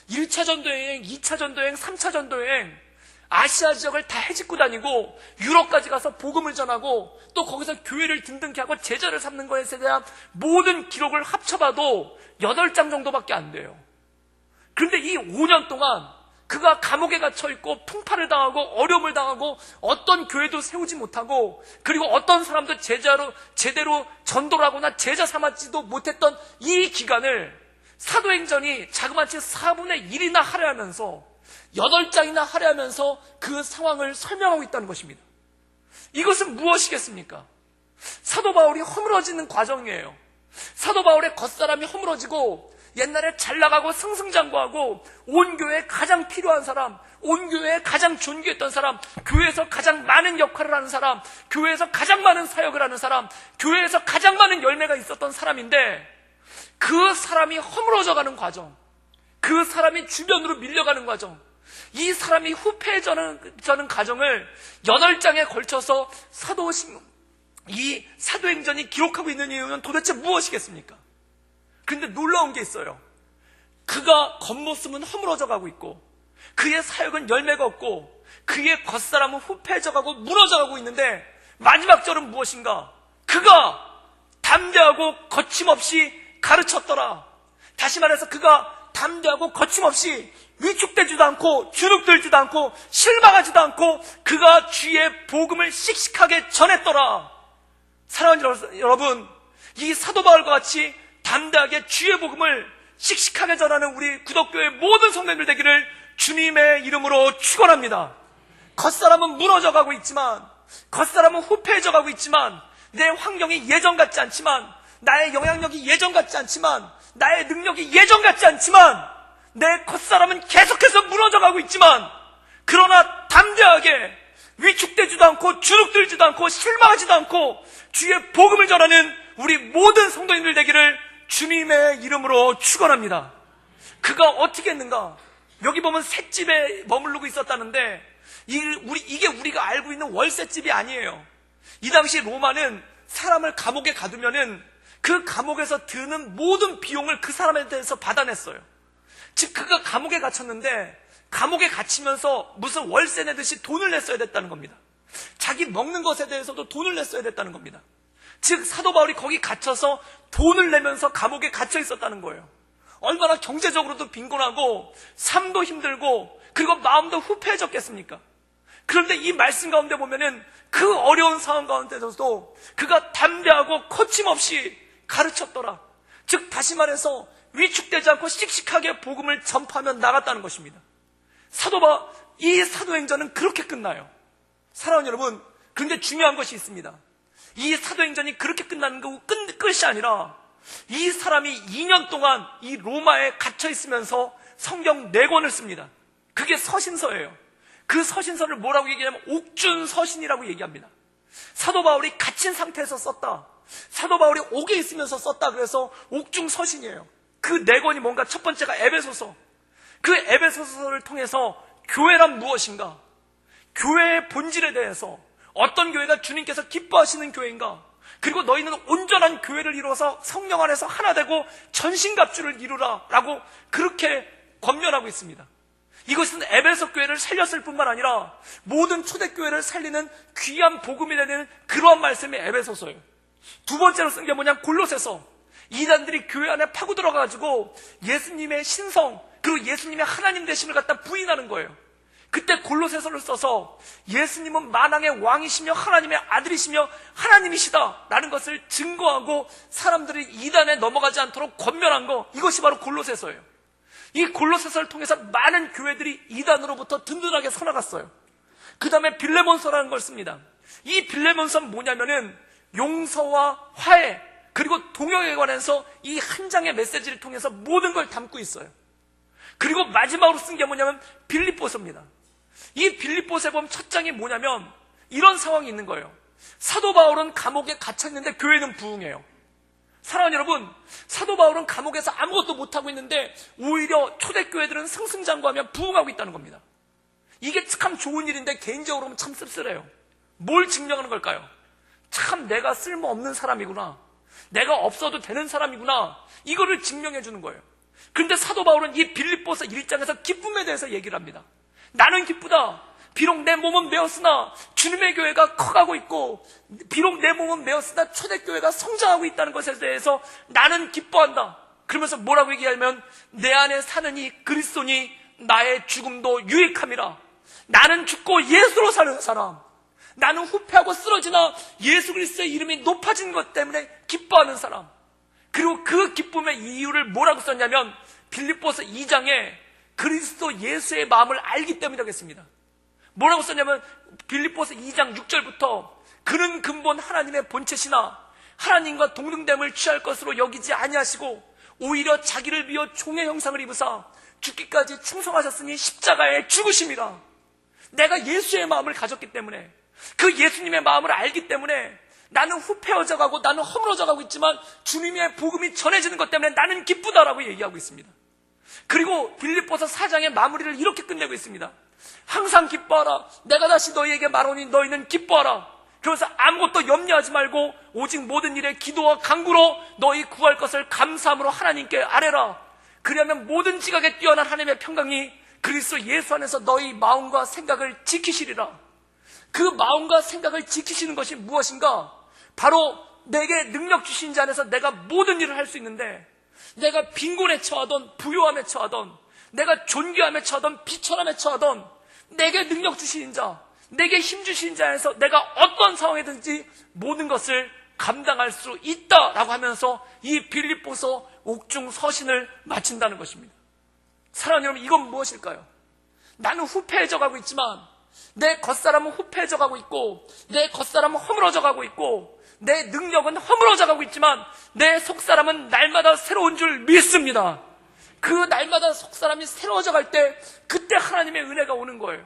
1차 전도여행, 2차 전도여행, 3차 전도여행, 아시아 지역을 다 헤집고 다니고 유럽까지 가서 복음을 전하고 또 거기서 교회를 든든케 하고 제자를 삼는 것에 대한 모든 기록을 합쳐봐도 8장 정도밖에 안 돼요. 그런데 이 5년 동안 그가 감옥에 갇혀있고 풍파를 당하고 어려움을 당하고 어떤 교회도 세우지 못하고 그리고 어떤 사람도 제대로 전도를 하거나 제자 삼았지도 못했던 이 기간을 사도행전이 자그마치 4분의 1이나 할애하면서 8장이나 할애하면서 그 상황을 설명하고 있다는 것입니다. 이것은 무엇이겠습니까? 사도 바울이 허물어지는 과정이에요. 사도 바울의 겉사람이 허물어지고 옛날에 잘 나가고 승승장구하고 온 교회에 가장 필요한 사람, 온 교회에 가장 존귀했던 사람, 교회에서 가장 많은 역할을 하는 사람, 교회에서 가장 많은 사역을 하는 사람, 교회에서 가장 많은 열매가 있었던 사람인데 그 사람이 허물어져가는 과정, 그 사람이 주변으로 밀려가는 과정, 이 사람이 후패해져는 과정을 8장에 걸쳐서 이 사도행전이 기록하고 있는 이유는 도대체 무엇이겠습니까? 그런데 놀라운 게 있어요. 그가 겉모습은 허물어져 가고 있고 그의 사역은 열매가 없고 그의 겉사람은 후패해져 가고 무너져 가고 있는데 마지막 절은 무엇인가? 그가 담대하고 거침없이 가르쳤더라. 다시 말해서 그가 담대하고 거침없이 위축되지도 않고 주눅들지도 않고 실망하지도 않고 그가 주의 복음을 씩씩하게 전했더라. 사랑하는 여러분, 이 사도 바울과 같이 담대하게 주의 복음을 씩씩하게 전하는 우리 구덕교회 모든 성도님들 되기를 주님의 이름으로 축원합니다. 겉사람은 무너져가고 있지만, 겉사람은 후패해져가고 있지만, 내 환경이 예전 같지 않지만, 나의 영향력이 예전 같지 않지만, 나의 능력이 예전 같지 않지만, 내 겉사람은 계속해서 무너져가고 있지만, 그러나 담대하게 위축되지도 않고 주눅들지도 않고 실망하지도 않고 주의 복음을 전하는 우리 모든 성도님들 되기를 주님의 이름으로 축원합니다. 그가 어떻게 했는가? 여기 보면 셋집에 머무르고 있었다는데 이게 우리가 알고 있는 월셋집이 아니에요. 이 당시 로마는 사람을 감옥에 가두면은 그 감옥에서 드는 모든 비용을 그 사람에 대해서 받아냈어요. 즉 그가 감옥에 갇혔는데 감옥에 갇히면서 무슨 월세 내듯이 돈을 냈어야 됐다는 겁니다. 자기 먹는 것에 대해서도 돈을 냈어야 됐다는 겁니다. 즉 사도 바울이 거기 갇혀서 돈을 내면서 감옥에 갇혀 있었다는 거예요. 얼마나 경제적으로도 빈곤하고 삶도 힘들고 그리고 마음도 후패해졌겠습니까? 그런데 이 말씀 가운데 보면은 그 어려운 상황 가운데서도 그가 담대하고 거침없이 가르쳤더라. 즉 다시 말해서 위축되지 않고 씩씩하게 복음을 전파하며 나갔다는 것입니다. 이 사도행전은 그렇게 끝나요. 사랑하는 여러분, 그런데 중요한 것이 있습니다. 이 사도행전이 그렇게 끝나는 거 끝이 아니라 이 사람이 2년 동안 이 로마에 갇혀 있으면서 성경 4권을 씁니다. 그게 서신서예요. 그 서신서를 뭐라고 얘기하냐면 옥준서신이라고 얘기합니다. 사도 바울이 갇힌 상태에서 썼다. 사도 바울이 옥에 있으면서 썼다. 그래서 옥중서신이에요. 그 4권이 뭔가 첫 번째가 에베소서. 그 에베소서를 통해서 교회란 무엇인가? 교회의 본질에 대해서 어떤 교회가 주님께서 기뻐하시는 교회인가? 그리고 너희는 온전한 교회를 이루어서 성령 안에서 하나 되고 전신갑주를 이루라 라고 그렇게 권면하고 있습니다. 이것은 에베소 교회를 살렸을 뿐만 아니라 모든 초대교회를 살리는 귀한 복음이 되는 그러한 말씀이 에베소서예요. 두 번째로 쓴 게 뭐냐? 골로새서. 이단들이 교회 안에 파고 들어가가지고 예수님의 신성 그리고 예수님의 하나님 되심을 갖다 부인하는 거예요. 그때 골로새서를 써서 예수님은 만왕의 왕이시며 하나님의 아들이시며 하나님이시다 라는 것을 증거하고 사람들이 이단에 넘어가지 않도록 권면한 거, 이것이 바로 골로새서예요. 이 골로새서를 통해서 많은 교회들이 이단으로부터 든든하게 서나갔어요. 그 다음에 빌레몬서라는 걸 씁니다. 이 빌레몬서는 뭐냐면은 용서와 화해 그리고 동역에 관해서 이 한 장의 메시지를 통해서 모든 걸 담고 있어요. 그리고 마지막으로 쓴 게 뭐냐면 빌립보서입니다. 이 빌립보서에 보면 첫 장이 뭐냐면 이런 상황이 있는 거예요. 사도 바울은 감옥에 갇혀있는데 교회는 부흥해요. 사랑하는 여러분, 사도 바울은 감옥에서 아무것도 못하고 있는데 오히려 초대교회들은 승승장구하며 부흥하고 있다는 겁니다. 이게 참 좋은 일인데 개인적으로 보면 참 씁쓸해요. 뭘 증명하는 걸까요? 참 내가 쓸모없는 사람이구나, 내가 없어도 되는 사람이구나, 이거를 증명해 주는 거예요. 그런데 사도 바울은 이 빌립보서 1장에서 기쁨에 대해서 얘기를 합니다. 나는 기쁘다. 비록 내 몸은 메었으나 주님의 교회가 커가고 있고, 비록 내 몸은 메었으나 초대교회가 성장하고 있다는 것에 대해서 나는 기뻐한다. 그러면서 뭐라고 얘기하면 내 안에 사는 이 그리스도니 나의 죽음도 유익함이라. 나는 죽고 예수로 사는 사람, 나는 후패하고 쓰러지나 예수 그리스도의 이름이 높아진 것 때문에 기뻐하는 사람. 그리고 그 기쁨의 이유를 뭐라고 썼냐면 빌립보서 2장에 그리스도 예수의 마음을 알기 때문이라고 했습니다. 뭐라고 썼냐면 빌립보서 2장 6절부터 그는 근본 하나님의 본체시나 하나님과 동등됨을 취할 것으로 여기지 아니하시고 오히려 자기를 비워 종의 형상을 입으사 죽기까지 충성하셨으니 십자가에 죽으심이라. 내가 예수의 마음을 가졌기 때문에, 그 예수님의 마음을 알기 때문에 나는 후패어져 가고 나는 허물어져 가고 있지만 주님의 복음이 전해지는 것 때문에 나는 기쁘다라고 얘기하고 있습니다. 그리고 빌립보서 4장의 마무리를 이렇게 끝내고 있습니다. 항상 기뻐하라. 내가 다시 너희에게 말하노니 너희는 기뻐하라. 그래서 아무것도 염려하지 말고 오직 모든 일에 기도와 간구로 너희 구할 것을 감사함으로 하나님께 아뢰라. 그리하면 모든 지각에 뛰어난 하나님의 평강이 그리스도 예수 안에서 너희 마음과 생각을 지키시리라. 그 마음과 생각을 지키시는 것이 무엇인가? 바로 내게 능력 주신 자 안에서 내가 모든 일을 할 수 있는데, 내가 빈곤에 처하던 부요함에 처하던, 내가 존귀함에 처하던 비천함에 처하던 내게 능력 주신 자, 내게 힘 주신 자 안에서 내가 어떤 상황이든지 모든 것을 감당할 수 있다라고 하면서 이 빌립보서 옥중 서신을 마친다는 것입니다. 사랑하는 여러분, 이건 무엇일까요? 나는 후패해져 가고 있지만 내 겉사람은 후패해져 가고 있고 내 겉사람은 허물어져 가고 있고 내 능력은 허물어져 가고 있지만 내 속사람은 날마다 새로운 줄 믿습니다. 그 날마다 속사람이 새로워져 갈 때 그때 하나님의 은혜가 오는 거예요.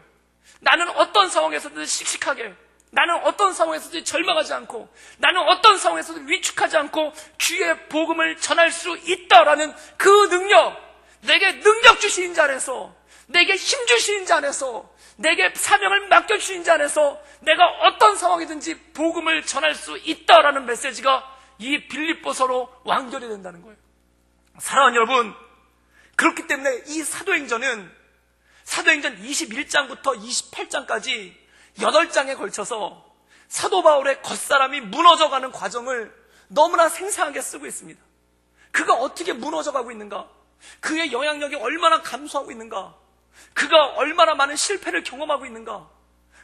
나는 어떤 상황에서든 씩씩하게, 나는 어떤 상황에서도 절망하지 않고, 나는 어떤 상황에서도 위축하지 않고 주의 복음을 전할 수 있다라는 그 능력, 내게 능력 주신 자 안에서, 내게 힘 주신 자 안에서, 내게 사명을 맡겨주신 자 안에서 내가 어떤 상황이든지 복음을 전할 수 있다라는 메시지가 이 빌립보서로 완결이 된다는 거예요. 사랑하는 여러분, 그렇기 때문에 이 사도행전 21장부터 28장까지 8장에 걸쳐서 사도 바울의 겉사람이 무너져가는 과정을 너무나 생생하게 쓰고 있습니다. 그가 어떻게 무너져가고 있는가? 그의 영향력이 얼마나 감소하고 있는가? 그가 얼마나 많은 실패를 경험하고 있는가?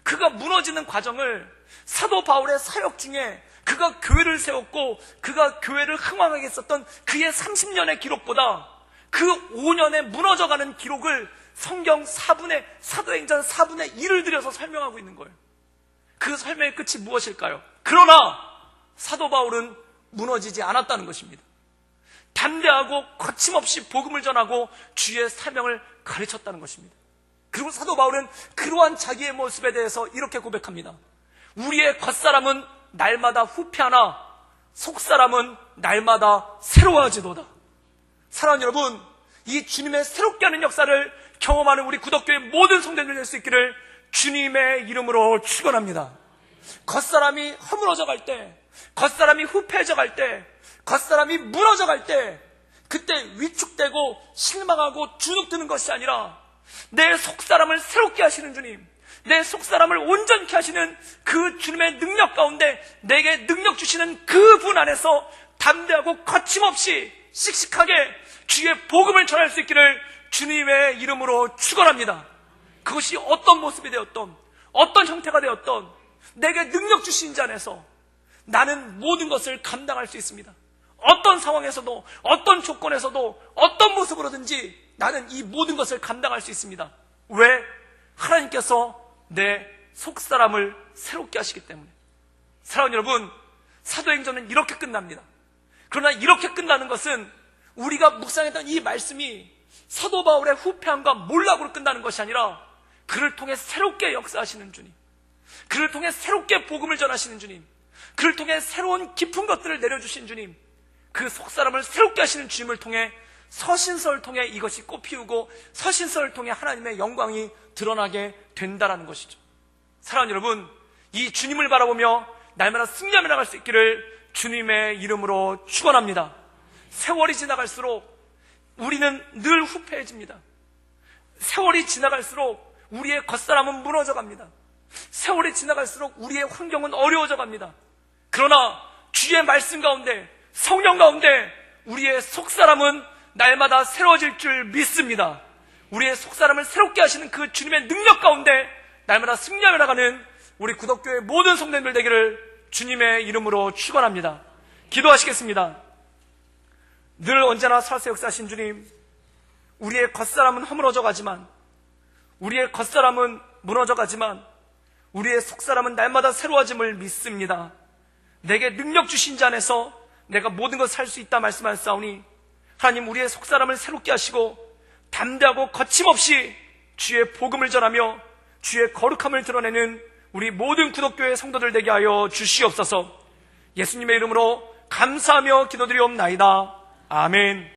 그가 무너지는 과정을 사도 바울의 사역 중에 그가 교회를 세웠고 그가 교회를 흥왕하게 했었던 그의 30년의 기록보다 그 5년의 무너져가는 기록을 성경 사도행전 4분의 1을 들여서 설명하고 있는 거예요. 그 설명의 끝이 무엇일까요? 그러나 사도 바울은 무너지지 않았다는 것입니다. 담대하고 거침없이 복음을 전하고 주의 사명을 가르쳤다는 것입니다. 그리고 사도 바울은 그러한 자기의 모습에 대해서 이렇게 고백합니다. 우리의 겉사람은 날마다 후패하나 속사람은 날마다 새로워지도다. 사랑하는 여러분, 이 주님의 새롭게 하는 역사를 경험하는 우리 구덕교회 모든 성도들 될 수 있기를 주님의 이름으로 축원합니다. 겉사람이 허물어져 갈 때, 겉사람이 후패해져 갈 때, 겉사람이 무너져 갈 때, 그때 위축되고 실망하고 주눅드는 것이 아니라 내 속사람을 새롭게 하시는 주님, 내 속사람을 온전케 하시는 그 주님의 능력 가운데 내게 능력 주시는 그 분 안에서 담대하고 거침없이 씩씩하게 주의 복음을 전할 수 있기를 주님의 이름으로 축원합니다. 그것이 어떤 모습이 되었던, 어떤 형태가 되었던 내게 능력 주신 자 안에서 나는 모든 것을 감당할 수 있습니다. 어떤 상황에서도, 어떤 조건에서도, 어떤 모습으로든지 나는 이 모든 것을 감당할 수 있습니다. 왜? 하나님께서 내 속사람을 새롭게 하시기 때문에. 사랑하는 여러분, 사도행전은 이렇게 끝납니다. 그러나 이렇게 끝나는 것은 우리가 묵상했던 이 말씀이 사도 바울의 후패함과 몰락으로 끝나는 것이 아니라 그를 통해 새롭게 역사하시는 주님, 그를 통해 새롭게 복음을 전하시는 주님, 그를 통해 새로운 깊은 것들을 내려주신 주님, 그 속사람을 새롭게 하시는 주님을 통해 서신서를 통해 이것이 꽃피우고 서신서를 통해 하나님의 영광이 드러나게 된다는 것이죠. 사랑하는 여러분, 이 주님을 바라보며 날마다 승리하며 나갈 수 있기를 주님의 이름으로 축원합니다. 세월이 지나갈수록 우리는 늘 후패해집니다. 세월이 지나갈수록 우리의 겉사람은 무너져 갑니다. 세월이 지나갈수록 우리의 환경은 어려워져 갑니다. 그러나 주의 말씀 가운데, 성령 가운데 우리의 속사람은 날마다 새로워질 줄 믿습니다. 우리의 속사람을 새롭게 하시는 그 주님의 능력 가운데 날마다 승리하며 나가는 우리 구덕교회 모든 성도님들 되기를 주님의 이름으로 축원합니다. 기도하시겠습니다. 늘 언제나 살아서 역사하신 주님, 우리의 겉사람은 허물어져 가지만, 우리의 겉사람은 무너져 가지만 우리의 속사람은 날마다 새로워짐을 믿습니다. 내게 능력 주신 자 안에서 내가 모든 것을 살 수 있다 말씀하셨사오니 하나님, 우리의 속사람을 새롭게 하시고 담대하고 거침없이 주의 복음을 전하며 주의 거룩함을 드러내는 우리 모든 구덕교회 성도들 되게 하여 주시옵소서. 예수님의 이름으로 감사하며 기도드리옵나이다. 아멘.